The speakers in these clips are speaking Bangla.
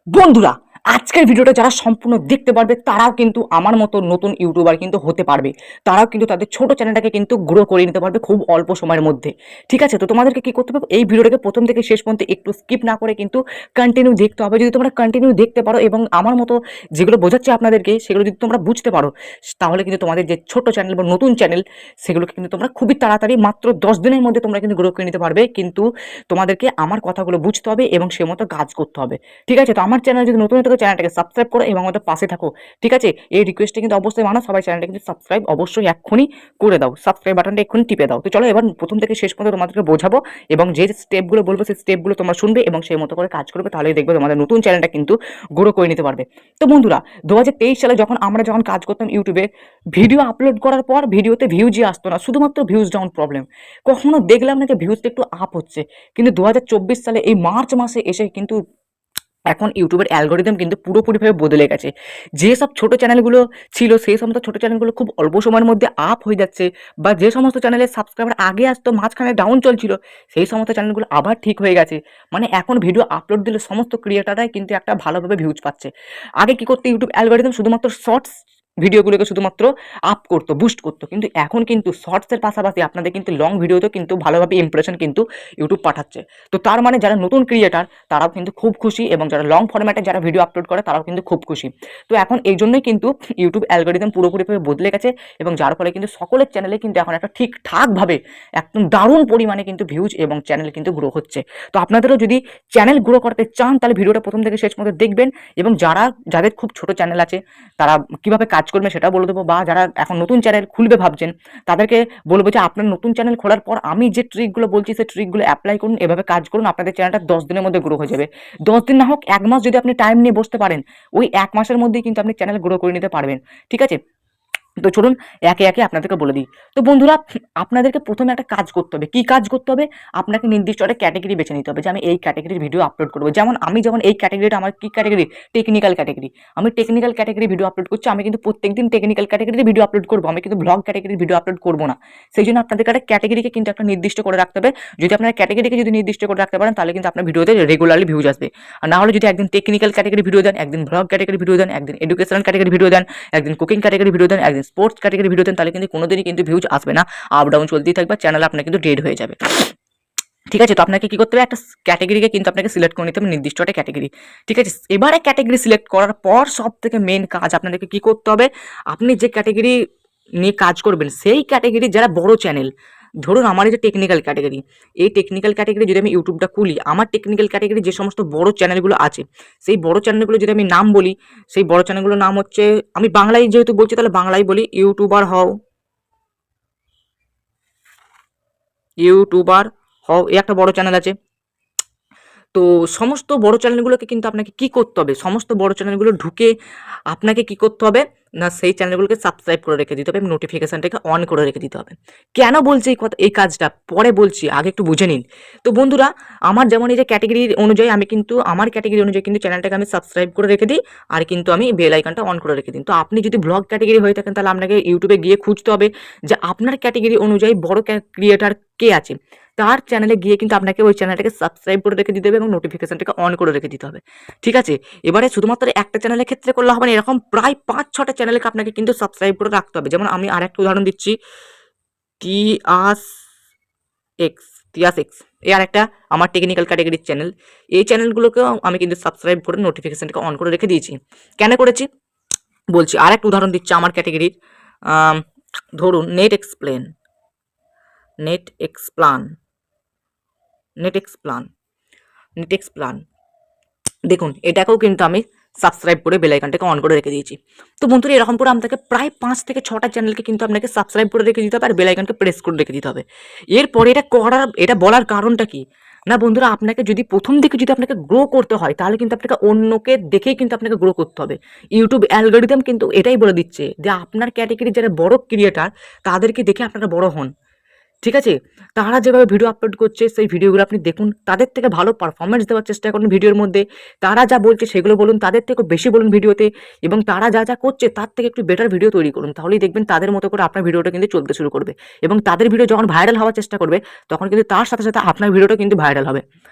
বন্ধুরা, আজকের ভিডিওটা যারা সম্পূর্ণ দেখতে পারবে তারাও কিন্তু আমার মতো নতুন ইউটিউবার কিন্তু হতে পারবে। তারাও কিন্তু তাদের ছোট চ্যানেলটাকে কিন্তু গ্রো করে নিতে পারবে খুব অল্প সময়ের মধ্যে। ঠিক আছে? তো তোমাদেরকে কি করতে হবে, এই ভিডিওটাকে প্রথম থেকে শেষ পর্যন্ত একটু স্কিপ না করে কিন্তু কন্টিনিউ দেখতে হবে। যদি তোমরা কন্টিনিউ দেখতে পারো এবং আমার মতো যেগুলো বোঝাচ্ছি আপনাদেরকে সেগুলো যদি তোমরা বুঝতে পারো, তাহলে কিন্তু তোমাদের যে ছোট চ্যানেল বা নতুন চ্যানেল সেগুলোকে কিন্তু তোমরা খুবই তাড়াতাড়ি মাত্র 10 দিনের মধ্যে তোমরা কিন্তু গ্রো করে নিতে পারবে। কিন্তু তোমাদেরকে আমার কথাগুলো বুঝতে হবে এবং সে মতো কাজ করতে হবে। ঠিক আছে? তো আমার চ্যানেল যদি নতুন হয়ে থাকো চ্যানেলটাকে সাবস্ক্রাইব করো এবং আমাদের পাশে থাকো। ঠিক আছে? এই রিকোয়েস্টটা কিন্তু অবশ্যই মানো, সবাই চ্যানেলটা কিন্তু সাবস্ক্রাইব অবশ্যই এক্ষুনি করে দাও। সাবস্ক্রাইব বাটনটা এক্ষুনি টিপে দাও। তো চলো এবার প্রথম থেকে শেষ পর্যন্ত তোমাদেরকে বোঝাবো এবং যে স্টেপগুলো বলবো সেই স্টেপগুলো তোমরা শুনবে এবং সেই মতো করে কাজ করবে, তাহলেই দেখবে তোমাদের নতুন চ্যানেলটা কিন্তু গ্রো করে নিতে পারবে। তো বন্ধুরা, 2023 সালে আমরা যখন কাজ করতাম ইউটিউবে, ভিডিও আপলোড করার পর ভিডিওতে ভিউজই আসতো না, শুধুমাত্র ভিউজ ডাউন প্রবলেম। কখনো দেখলাম না যে ভিউজটা একটু আপ হচ্ছে। কিন্তু 2024 সালে এই মার্চ মাসে এসে কিন্তু এখন ইউটিউবের অ্যালগরিদম কিন্তু পুরোপুরিভাবে বদলে গেছে। যেসব ছোট চ্যানেলগুলো ছিল সেই সমস্ত ছোট চ্যানেলগুলো খুব অল্প সময়ের মধ্যে আপ হয়ে যাচ্ছে, বা যে সমস্ত চ্যানেলের সাবস্ক্রাইবার আগে আসতো মাঝখানে ডাউন চলছিল সেই সমস্ত চ্যানেলগুলো আবার ঠিক হয়ে গেছে। মানে এখন ভিডিও আপলোড দিলে সমস্ত ক্রিয়েটাররাই কিন্তু একটা ভালোভাবে ভিউজ পাচ্ছে। আগে কি করতে ইউটিউব অ্যালগরিদম শুধুমাত্র শর্টস ভিডিওগুলোকে শুধুমাত্র আপ করতো, বুস্ট করতো, কিন্তু এখন কিন্তু শর্টসের পাশাপাশি আপনাদের কিন্তু লং ভিডিওতেও কিন্তু ভালোভাবে ইমপ্রেশন কিন্তু ইউটিউব পাঠাচ্ছে। তো তার মানে যারা নতুন ক্রিয়েটার তারাও কিন্তু খুব খুশি এবং যারা লং ফরম্যাটে যারা ভিডিও আপলোড করে তারাও কিন্তু খুব খুশি। তো এখন এই জন্যই কিন্তু ইউটিউব অ্যালগরিদম পুরোপুরিভাবে বদলে গেছে এবং যার ফলে কিন্তু সকলের চ্যানেলে কিন্তু এখন একটা ঠিকঠাকভাবে একদম দারুণ পরিমাণে কিন্তু ভিউজ এবং চ্যানেল কিন্তু গ্রো হচ্ছে। তো আপনাদেরও যদি চ্যানেল গ্রো করতে চান তাহলে ভিডিওটা প্রথম থেকে শেষ পর্যন্ত দেখবেন এবং যাদের খুব ছোট চ্যানেল আছে তারা কিভাবে কাজ করবে সেটাও বলে দেবো, বা যারা এখন নতুন চ্যানেল খুলবে ভাবছেন তাদেরকে বলবো যে আপনার নতুন চ্যানেল খোলার পর আমি যে ট্রিকগুলো বলছি সেই ট্রিকগুলো অ্যাপ্লাই করুন, এভাবে কাজ করুন, আপনাদের চ্যানেলটা 10 দিনের মধ্যে গ্রো হয়ে যাবে। 10 দিন না হোক 1 মাস যদি আপনি টাইম নিয়ে বসতে পারেন, ওই 1 মাসের মধ্যেই কিন্তু আপনি চ্যানেল গ্রো করে নিতে পারবেন। ঠিক আছে? তো চলুন একে একে আপনাদেরকে বলে দিই। তো বন্ধুরা, আপনাদেরকে প্রথমে একটা কাজ করতে হবে। কি কাজ করতে হবে? আপনাকে নির্দিষ্ট একটা ক্যাটেগরি বেছে নিতে হবে যে আমি এই ক্যাটেগরির ভিডিও আপলোড করবো। যেমন এই ক্যাটেগরিটা আমার কি ক্যাটেগরি? Technical category. আমি টেকনিক্যাল ক্যাটেগরি ভিডিও আপলোড করছি। আমি কিন্তু প্রত্যেকদিন টেকনিক্যাল ক্যাটেগরির ভিডিও আপলোড করবো। আমি কিন্তু ব্লগ ক্যাটেগরির ভিডিও আপলোড করবো না। সেই জন্য আপনাদেরকে একটা ক্যাটেগরিকে কিন্তু একটা নির্দিষ্ট করে রাখতে হবে। যদি আপনারা ক্যাটেগরিকে যদি নির্দিষ্ট করে রাখতে পারেন তাহলে কিন্তু আপনার ভিডিওতে রেগুলারলি ভিউজ আসবে। আর না হলে যদি একদিন টেকনিক্যাল ক্যাটেগরি ভিডিও দেন, একদিন ব্লগ ক্যাটেগরি ভিডিও দেন, একদিন এডুকেশনাল ক্যাটেগরি ভিডিও দেন, একদিন কুকিং ক্যাটেগরি ভিডিও দেন, একদিন স্পোর্টস ক্যাটেগরি ভিডিও দেন, তাহলে কিন্তু কোনোদিনই কিন্তু ভিউজ আসবে না। আপ ডাউন চলতেই থাকবে, চ্যানেল আপনার কিন্তু ডেড হয়ে যাবে। ঠিক আছে? তো আপনাকে কি করতে হবে, একটা ক্যাটেগরিকে কিন্তু আপনাকে সিলেক্ট করে নিতে হবে, নির্দিষ্ট একটা ক্যাটেগরি। ঠিক আছে? এবারে ক্যাটেগরি সিলেক্ট করার পর সব থেকে মেন কাজ আপনাদেরকে কি করতে হবে, আপনি যে ক্যাটেগরি নিয়ে কাজ করবেন সেই ক্যাটেগরি যারা বড় চ্যানেল, ধরুন আমার এই যে টেকনিক্যাল ক্যাটেগরি, এই টেকনিক্যাল ক্যাটেগরি যদি আমি ইউটিউবটা খুলি, আমার টেকনিক্যাল ক্যাটেগরি যে সমস্ত বড় চ্যানেলগুলো আছে সেই বড় চ্যানেলগুলো যদি আমি নাম বলি, সেই বড় চ্যানেলগুলোর নাম হচ্ছে, আমি বাংলায় যেহেতু বলছি তাহলে বাংলায় বলি, ইউটিউবার হও এই একটা বড় চ্যানেল আছে। তো সমস্ত বড় চ্যানেলগুলোকে কিন্তু আপনাকে কি করতে হবে, সমস্ত বড় চ্যানেলগুলো ঢুকে আপনাকে কি করতে হবে না, সেই চ্যানেলগুলোকে সাবস্ক্রাইব করে রেখে দিতে হবে এবং নোটিফিকেশনটাকে অন করে রেখে দিতে হবে। কেন বলছি এই কাজটা পরে বলছি, আগে একটু বুঝে নিন। তো বন্ধুরা, আমার যেমন এই যে ক্যাটেগরি অনুযায়ী আমি কিন্তু আমার ক্যাটেগরি অনুযায়ী কিন্তু চ্যানেলটাকে আমি সাবস্ক্রাইব করে রেখে দিই, আর কিন্তু আমি বেল আইকনটা অন করে রেখে দিই। তো আপনি যদি ব্লগ ক্যাটেগরি হয়ে থাকেন তাহলে আপনাকে ইউটিউবে গিয়ে খুঁজতে হবে যে আপনার ক্যাটেগরি অনুযায়ী বড় ক্রিয়েটার কে আছে, তার চ্যানেলে গিয়ে কিন্তু আপনাকে ওই চ্যানেলটাকে সাবস্ক্রাইব করে রেখে দিতে হবে এবং নোটিফিকেশনটাকে অন করে রেখে দিতে হবে। ঠিক আছে? এবারে শুধুমাত্র একটা চ্যানেলের ক্ষেত্রে করলে হবে না, এরকম প্রায় 5-6টা চ্যানেলকে আপনাকে কিন্তু সাবস্ক্রাইব করে রাখতে হবে। যেমন আমি আরেকটা উদাহরণ দিচ্ছি, টিআস টিআস এক্স, এই আরেকটা আমার টেকনিক্যাল ক্যাটেগরির চ্যানেল। এই চ্যানেলগুলোকেও আমি কিন্তু সাবস্ক্রাইব করে নোটিফিকেশনটাকে অন করে রেখে দিয়েছি। কেন করেছি বলছি, আরেকটা উদাহরণ দিচ্ছি আমার ক্যাটেগরির। ধরুন নেট এক্সপ্লান নেট এক্সপ্লান নেট এক্সপ্লান দেখুন, এটাকেও কিন্তু আমি সাবস্ক্রাইব করে বেল আইকনটাকে অন করে রেখে দিয়েছি। তো বন্ধুরা, এরকম করে আপনাকে প্রায় 5 থেকে 6টা চ্যানেলকে কিন্তু আপনাকে সাবস্ক্রাইব করে রেখে দিতে হবে আর বেল আইকনকে প্রেস করে রেখে দিতে হবে। এরপরে এটা বলার কারণটা কি না বন্ধুরা, আপনাকে যদি প্রথম দিকে যদি আপনাকে গ্রো করতে হয় তাহলে কিন্তু আপনাকে অন্যকে দেখেই কিন্তু আপনাকে গ্রো করতে হবে। ইউটিউব অ্যালগরিদম কিন্তু এটাই বলে দিচ্ছে যে আপনার ক্যাটেগরির যারা বড় ক্রিয়েটার তাদেরকে দেখে আপনারা বড় হন। ঠিক আছে? তারা যেভাবে ভিডিও আপলোড করছে সেই ভিডিওগুলো আপনি দেখুন, তাদের থেকে ভালো পারফরম্যান্স দেওয়ার চেষ্টা করুন ভিডিওর মধ্যে। তারা যা বলছে সেগুলো বলুন, তাদের থেকেও বেশি বলুন ভিডিওতে, এবং তারা যা করছে তার থেকে একটু বেটার ভিডিও তৈরি করুন। তাহলেই দেখবেন তাদের মতো করে আপনার ভিডিওটা কিন্তু চলতে শুরু করবে এবং তাদের ভিডিও যখন ভাইরাল হওয়ার চেষ্টা করবে তখন কিন্তু তার সাথে সাথে আপনার ভিডিওটা কিন্তু ভাইরাল হবে।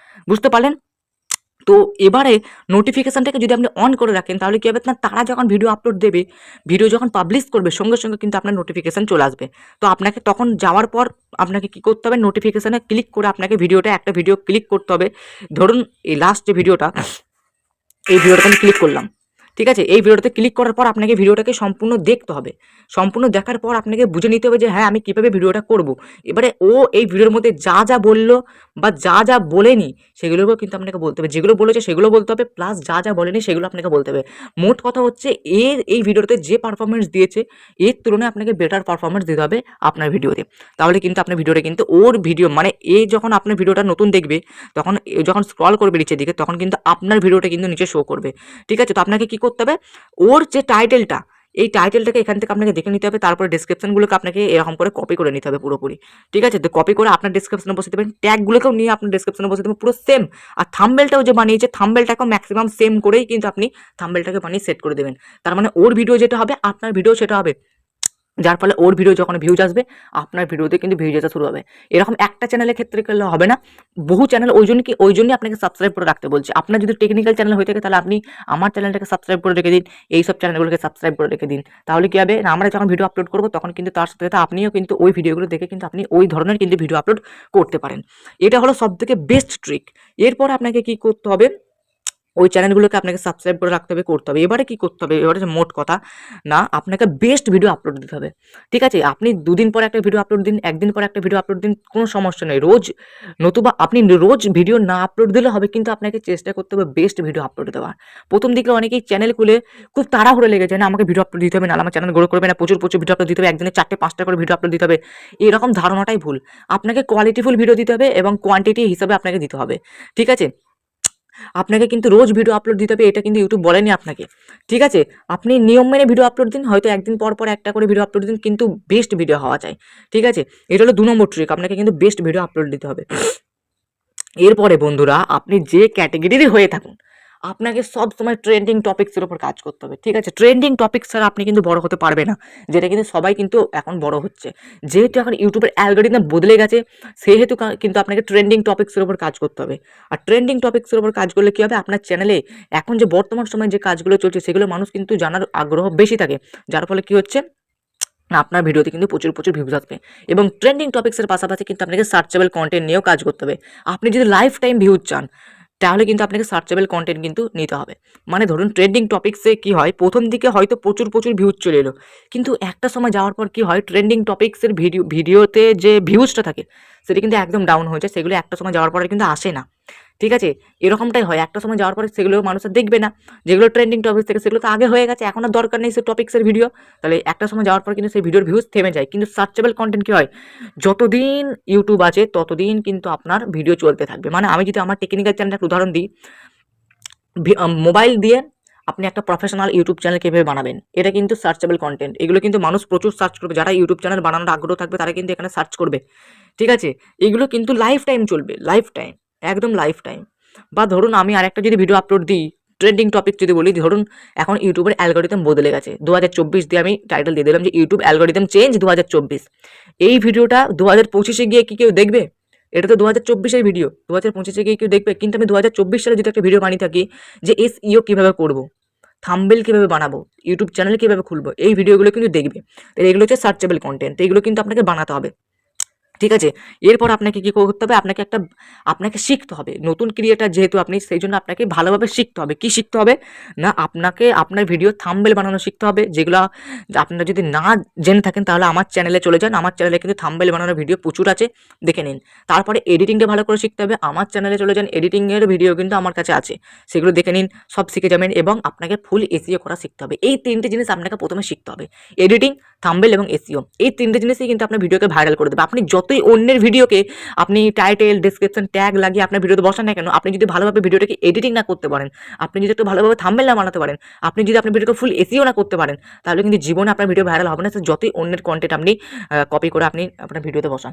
বুঝতে পারলেন? তো এবারে নোটিফিকেশানটাকে যদি আপনি অন করে রাখেন তাহলে কী হবে না, তারা যখন ভিডিও আপলোড দেবে, ভিডিও যখন পাবলিশ করবে সঙ্গে সঙ্গে কিন্তু আপনার নোটিফিকেশান চলে আসবে। তো আপনাকে তখন যাওয়ার পর আপনাকে কী করতে হবে, নোটিফিকেশানে ক্লিক করে আপনাকে একটা ভিডিও ক্লিক করতে হবে। ধরুন এই লাস্ট যে ভিডিওটা, এই ভিডিওটাতে আমি ক্লিক করলাম, ঠিক আছে? এই ভিডিওটাতে ক্লিক করার পর আপনাকে ভিডিওটাকে সম্পূর্ণ দেখতে হবে। সম্পূর্ণ দেখার পর আপনাকে বুঝে নিতে হবে যে হ্যাঁ, আমি কীভাবে ভিডিওটা করব। এবারে ও এই ভিডিওর মধ্যে যা যা বললো বা যা যা বলেনি সেগুলোকেও কিন্তু আপনাকে বলতে হবে। যেগুলো বলেছে সেগুলো বলতে হবে, প্লাস যা যা বলেনি সেগুলো আপনাকে বলতে হবে। মোট কথা হচ্ছে এই ভিডিওতে যে পারফরমেন্স দিয়েছে এর তুলনায় আপনাকে বেটার পারফরমেন্স দিতে হবে আপনার ভিডিওতে। তাহলে কিন্তু আপনার ভিডিওটা কিন্তু ওর ভিডিও মানে যখন আপনার ভিডিওটা নতুন দেখবে তখন যখন স্ক্রল করবে নিচের দিকে তখন কিন্তু আপনার ভিডিওটা কিন্তু নিচে শো করবে। ঠিক আছে? তো আপনাকে কি করতে হবে, ওর যে টাইটেলটা, এই টাইটেলটাকে এখান থেকে আপনাকে দেখে নিতে হবে। তারপরে ডেসক্রিপশনগুলোকে আপনাকে এরকম করে কপি করে নিতে হবে পুরোপুরি। ঠিক আছে? তো কপি করে আপনার ডেসক্রিপশনে বসে দেবেন, ট্যাগগুলোকেও নিয়ে আপনার ডেসক্রিপশনে বসে দেবেন পুরো সেম। আর থাম্বনেলটাও যে বানিয়েছে থাম্বনেলটাকেও ম্যাক্সিমাম সেম করেই কিন্তু আপনি থাম্বনেলটাকে বানিয়ে সেট করে দেবেন। তার মানে ওর ভিডিও যেটা হবে আপনার ভিডিও সেটা হবে। যার ফলে ওর ভিডিও যখন ভিউজ আসবে আপনার ভিডিওতে কিন্তু ভিউজ আসা শুরু হবে। এরকম একটা চ্যানেলের ক্ষেত্রে করলে হবে না, বহু চ্যানেল। ওই জন্যই আপনাকে সাবস্ক্রাইব করে রাখতে বলছি। আপনার যদি টেকনিক্যাল চ্যানেল হয়ে থাকে তাহলে আপনি আমার চ্যানেলটাকে সাবস্ক্রাইব করে রেখে দিন, এইসব চ্যানেলগুলোকে সাবস্ক্রাইব করে রেখে দিন। তাহলে কী হবে না, আমরা যখন ভিডিও আপলোড করবো তখন কিন্তু তার সাথে সাথে আপনিও কিন্তু ওই ভিডিওগুলো দেখে কিন্তু আপনি ওই ধরনের কিন্তু ভিডিও আপলোড করতে পারেন। এটা হলো সবথেকে বেস্ট ট্রিক। এরপর আপনাকে কি করতে হবে, ওই চ্যানেলগুলোকে আপনাকে সাবস্ক্রাইব করে রাখতে হবে, করতে হবে। এবারে কি করতে হবে, এবারে যে মোট কথা না, আপনাকে বেস্ট ভিডিও আপলোড দিতে হবে। ঠিক আছে? আপনি 2 দিন পরে একটা ভিডিও আপলোড দিন, 1 দিন পরে একটা ভিডিও আপলোড দিন, কোনো সমস্যা নেই। নতুবা আপনি রোজ ভিডিও না আপলোড দিলে হবে, কিন্তু আপনাকে চেষ্টা করতে হবে বেস্ট ভিডিও আপলোড দেওয়ার। প্রথম দিকে অনেকেই চ্যানেল খুলে খুব তাড়াহুড়ো লেগে যায়, না আমাকে ভিডিও আপলোড দিতে হবে, না আমার চ্যানেল গ্রো করবে না, প্রচুর ভিডিও আপলোড দিতে হবে, একদিনে 4টে 5টা করে ভিডিও আপলোড দিতে হবে। এরকম ধারণাটাই ভুল। আপনাকে কোয়ালিটিফুল ভিডিও দিতে হবে এবং কোয়ান্টিটি হিসাবে আপনাকে দিতে হবে। ঠিক আছে? আপনাকে কিন্তু রোজ ভিডিও আপলোড দিতে হবে, এটা কিন্তু ইউটিউব বলেনি আপনাকে। ঠিক আছে? আপনি নিয়ম মেনে ভিডিও আপলোড দিন, হয়তো একদিন পর পর একটা করে ভিডিও আপলোড দিন, কিন্তু বেস্ট ভিডিও হওয়া চাই। ঠিক আছে? এটা হলো 2 নম্বর ট্রিক, আপনাকে কিন্তু বেস্ট ভিডিও আপলোড দিতে হবে। এরপরে বন্ধুরা, আপনি যে ক্যাটেগরিরই হয়ে থাকুন, আপনাকে সবসময় ট্রেন্ডিং টপিকসের উপর কাজ করতে হবে। ঠিক আছে? ট্রেন্ডিং টপিকস ছাড়া আপনি কিন্তু বড় হতে পারবে না, যেটা কিন্তু সবাই কিন্তু এখন বড় হচ্ছে। যেহেতু এখন ইউটিউবের অ্যালগরিদম বদলে গেছে, সেহেতু কিন্তু আপনাকে ট্রেন্ডিং টপিকসের উপর কাজ করতে হবে। আর ট্রেন্ডিং টপিকসের উপর কাজ করলে কী হবে, আপনার চ্যানেলে এখন যে বর্তমান সময়ে যে কাজগুলো চলছে সেগুলো মানুষ কিন্তু জানার আগ্রহ বেশি থাকে, যার ফলে কী হচ্ছে না, আপনার ভিডিওতে কিন্তু প্রচুর ভিউজ আসবে। এবং ট্রেন্ডিং টপিকসের পাশাপাশি কিন্তু আপনাকে সার্চেবল কন্টেন্ট নিয়েও কাজ করতে হবে। আপনি যদি লাইফ টাইম ভিউজ চান তাহলে কিন্তু আপনাকে সার্চেবল কন্টেন্ট কিন্তু নিতে হবে। মানে ধরুন ট্রেন্ডিং টপিকসে কি হয়, প্রথম দিকে হয়তো প্রচুর ভিউজ চলে এলো, কিন্তু একটা সময় যাওয়ার পর কি হয়, ট্রেন্ডিং টপিকসের ভিডিওতে যে ভিউজটা থাকে সেটা কিন্তু একদম ডাউন হয়ে যায়, সেগুলো একটা সময় যাওয়ার পরে কিন্তু আসে না। ঠিক আছে? এরকমটাই হয়, একটা সময় যাওয়ার পরে সেগুলো মানুষ আর দেখবে না। যেগুলো ট্রেন্ডিং টপিক থেকে সেগুলো তো আগে হয়ে গেছে, এখন আর দরকার নেই সেই টপিক্সের ভিডিও। তাহলে একটা সময় যাওয়ার পর কিন্তু সেই ভিডিওর ভিউজ থেমে যায়। কিন্তু সার্চেবল কন্টেন্ট কি হয়, যতদিন ইউটিউব আছে ততদিন কিন্তু আপনার ভিডিও চলতে থাকবে। মানে আমি যদি আমার টেকনিক্যাল চ্যানেলের একটা উদাহরণ দিই, মোবাইল দিয়ে আপনি একটা প্রফেশনাল ইউটিউব চ্যানেল কীভাবে বানাবেন, এটা কিন্তু সার্চেবল কন্টেন্ট। এগুলো কিন্তু মানুষ প্রচুর সার্চ করবে, যারা ইউটিউব চ্যানেল বানানোর আগ্রহ থাকবে তারা কিন্তু এখানে সার্চ করবে। ঠিক আছে? এগুলো কিন্তু লাইফ টাইম চলবে, লাইফ টাইম, একদম লাইফ টাইম। বা ধরুন আমি আরেকটা যদি ভিডিও আপলোড দিই, ট্রেন্ডিং টপিক যদি বলি, ধরুন এখন ইউটিউবের অ্যালগরিদম বদলে গেছে 2024 দিয়ে আমি টাইটেল দিয়ে দিলাম যে ইউটিউব অ্যালগরিদম চেঞ্জ 2024। এই ভিডিওটা 2025-এ গিয়ে কি কেউ দেখবে? এটা তো 2024-এর ভিডিও, 2025-এ গিয়ে কেউ দেখবে? কিন্তু আমি 2024 সালে যদি একটা ভিডিও বানিয়ে থাকি যে SEO কীভাবে করবো, থাম্বনেল কীভাবে বানাবো, ইউটিউব চ্যানেল কীভাবে খুলবো, এই ভিডিওগুলো কিন্তু দেখবে। তো এগুলো হচ্ছে সার্চেবল কন্টেন্ট, এগুলো কিন্তু আপনাকে বানাতে হবে। ঠিক আছে? এরপর আপনাকে কি করতে হবে, আপনাকে শিখতে হবে। নতুন ক্রিয়েটর যেহেতু আপনি, সেই জন্য আপনাকে ভালোভাবে শিখতে হবে। কি শিখতে হবে না, আপনাকে আপনার ভিডিও থাম্বনেল বানানো শিখতে হবে, যেগুলা আপনারা যদি না জেনে থাকেন তাহলে আমার চ্যানেলে চলে যান। আমার চ্যানেলে কিন্তু থাম্বনেল বানানোর ভিডিও প্রচুর আছে, দেখে নিন। তারপরে এডিটিংটা ভালো করে শিখতে হবে, আমার চ্যানেলে চলে যান, এডিটিংয়ের ভিডিও কিন্তু আমার কাছে আছে, সেগুলো দেখে নিন, সব শিখে যাবেন। এবং আপনাকে ফুল SEO করা শিখতে হবে। এই 3টে জিনিস আপনাকে প্রথমে শিখতে হবে, এডিটিং, থাম্বনেল এবং SEO। এই 3টে জিনিসই কিন্তু আপনার ভিডিওকে ভাইরাল করে দেবে। আপনি যতই অন্যের ভিডিওকে আপনি টাইটেল, ডেসক্রিপশন, ট্যাগ লাগিয়ে আপনার ভিডিওতে বসান না কেন, আপনি যদি ভালোভাবে ভিডিওটাকে এডিটিং না করতে পারেন, আপনি যদি একটু ভালোভাবে থাম্বনেল না বানাতে পারেন, আপনি যদি আপনার ভিডিওকে ফুল SEO না করতে পারেন, তাহলে কিন্তু জীবনে আপনার ভিডিও ভাইরাল হবে না। সে যতই অন্যের কন্টেন্ট আপনি কপি করে আপনি আপনার ভিডিওতে বসান।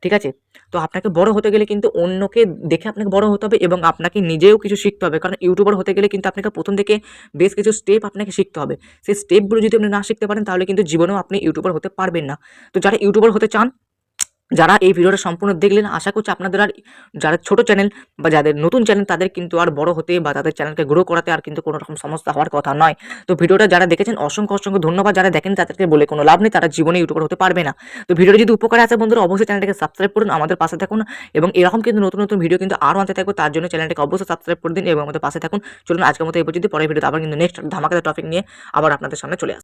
ঠিক আছে? তো আপনাকে বড় হতে গেলে কিন্তু অন্যকে দেখে আপনাকে বড় হতে হবে এবং আপনাকে নিজেও কিছু শিখতে হবে। কারণ ইউটিউবার হতে গেলে কিন্তু আপনাকে প্রথম থেকে বেশ কিছু স্টেপ আপনাকে শিখতে হবে। সেই স্টেপগুলো যদি আপনি না শিখতে পারেন তাহলে কিন্তু জীবনেও আপনি ইউটিউবার হতে পারবেন না। তো যারা ইউটিউবার হতে চান যারা এই ভিডিওটা সম্পূর্ণ দেখলেন, আশা করছি আপনাদের আর যারা ছোট চ্যানেল বা যাদের নতুন চ্যানেল তাদের কিন্তু আর বড় হতে বা তাদের চ্যানেলকে গ্রো করাতে আর কিন্তু কোনো রকম সমস্যা হওয়ার কথা নয়। তো ভিডিওটা যারা দেখেছেন অসংখ্য ধন্যবাদ। যারা দেখেন তাদেরকে বলে কোনো লাভ নেই, তারা জীবনে ইউটিউবার হতে পারবে না। তো ভিডিওটা যদি উপকারে আসে বন্ধুরা, অবশ্যই চ্যানেলটাকে সাবস্ক্রাইব করুন, আমাদের পাশে থাকুন এবং এরকম কিন্তু নতুন ভিডিও কিন্তু আরও আনতে থাকবো। তার জন্য চ্যানেলটাকে অবশ্যই সাবস্ক্রাইব করে দিন এবং আমাদের পাশে থাকুন। চলুন আজকের মতো এই পর্যন্ত, পরের ভিডিওতে আবার কিন্তু নেক্সট ধামাকাদার টপিক নিয়ে আবার আপনাদের সামনে চলে আসবো।